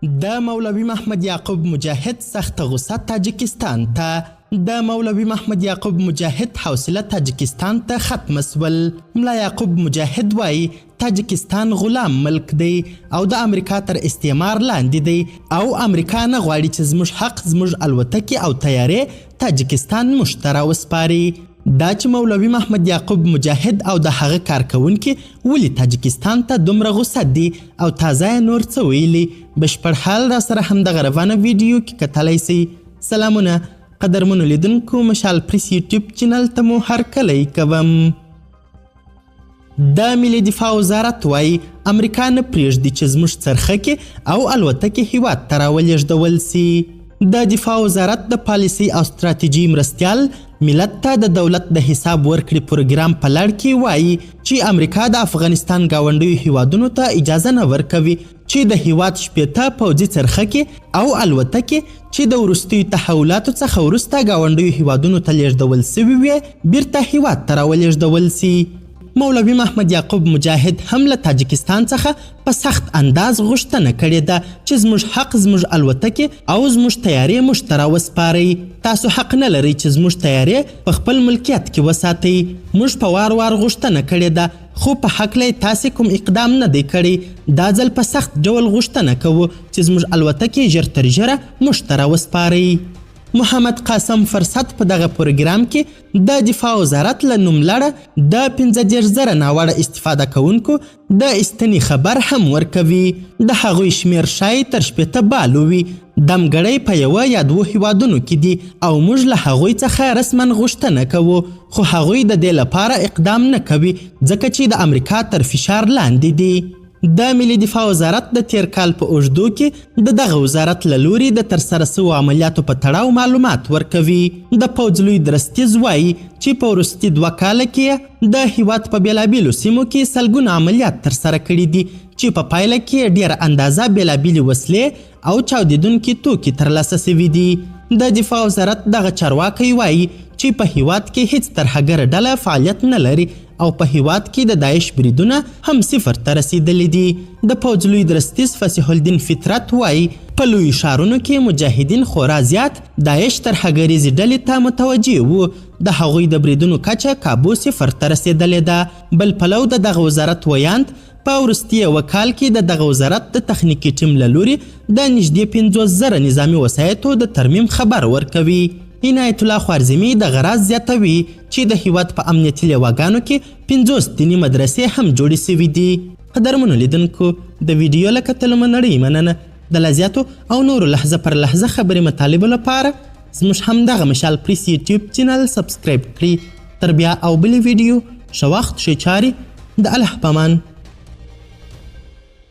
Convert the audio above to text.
د مولوي محمد یعقوب مجاهد سخت غصه تاجکستان ته. د مولوي محمد یعقوب مجاهد حوصله تاجکستان ته ختم سول. ملا یعقوب مجاهد وایي تاجکستان غلام ملک دی او د امریکا تر استعمار لاندې دی او امریکا نه غواړي چې زموږ حق زموږ الوتکې او تیارې تاجکستان موږ ته راوسپاري. دا چې مولوي محمد یعقوب مجاهد او د هغه کارکونکي ولې تاجکستان ته دومره غوسه دي او تازه نور څه ویلي، بشپړ حال را سره همدغه روانه ویډیو کې کتلی سئ. سلامونه قدرمنو لیدونکو، مشال پریس یوټیوب چینل ته مو هرکلی کوم. د ملي دفاع وزارت وایي امریکا نه پرېږدي چې زموږ څرخکې او الوتکې هیواد ته راولېږدول سي. د دفاع وزارت د پالیسۍ او ستراتیژي مرستیال ملت ته د دولت د حساب ورکړې پروګرام په لړ کې وایي چې امریکا د افغانستان ګاونډیو هیوادونو ته اجازه نه ورکوي چې د هیواد 80 پوځي څرخکې او الوتکې چې د وروستیو تحولاتو څخه وروسته ګاونډیو هیوادونو ته لیږدول سوي وې بیرته هیواد ته راولېږدول سي. مولوي محمد یعقوب مجاهد هم له تاجکستان څخه په سخت انداز غوښتنه کړې ده چې زموږ حق زموږ الوتکې او زموږ تیارې موږ ته راوسپارئ. تاسو حق نه لرئ چې زموږ تیارې په خپل ملکیت کې وساتئ. موږ په وار وار غوښتنه کړې ده خو په هکله یې تاسې کوم اقدام نه دی کړی. دا ځل په سخت ډول غوښتنه کوو چې زموږ الوتکې ژر تر ژره موږ ته راوسپارئ. محمد قاسم فرصت په دغه پروګرام کې د دفاع وزارت له نوملړه د 15,000 ناوړه استفاده کوونکو د ایستنې خبر هم ورکوي. د هغوی شمیر شاید تر 80 بالو وي. دمګړی په یوه یا دوه هیوادونو کې دي او موږ له هغوی څخه رسما غوښتنه کوو خو هغوی د دې لپاره اقدام نه کوي ځکه چې د امریکا تر فشار لاندې دي. د ملي دفاع وزارت د تیر کال په اوږدو کې د دغه وزارت له لوري د ترسره سوو عملیاتو په تړاو معلومات ورکوي. د پوځ لوی درستیز وایي چې په وروستي 2 کاله کې د هیواد په بېلابېلو سیمو کې سلګونه عملیات ترسره کړي دي چې په پایله کې ډېره اندازه بېلابېلې وسلې او چاودېدونکي توکي ترلاسه سوي دي. د دفاع وزارت دغه چارواکی وایي چې په هیواد کې هیڅ ترهګره ډله فعالیت نه لري او په هیواد کې د داعش بریدونه هم 0 ته رسیدلی دي. د پوځ لوی درستیز فصیح الدین فطرت وایي په لویو ښارونو کې مجاهدین خورا زیات داعش ترهګریزې ډلې ته متوجه وو. د هغوی د بریدونو کچه کابو 0 ته رسیدلې ده. بل پلو د دغه وزارت ویاند په وروستي یوه کال کې د دغه وزارت د تخنیکي ټیم له لوري د نږدې 50,000 نظامي وسایطو د ترمیم خبر ورکوي. عنایت الله خوارزمي دغه راز زیاتوي چې د هیواد په امنیتي لواګانو کې 50 دیني مدرسې هم جوړې سوي دي. قدرمنو لیدونکو، د ویډیو له کتلو مننه مننه. د لا زیاتو او نورو لحظه پر لحظه خبرې مطالبو لپاره زموږ همدغه مشال پریس یوټیوب چینل سبسکرایب کړئ. تر بیا او بلې ویډیو ښه وخت ښې چارې. د الله په امان.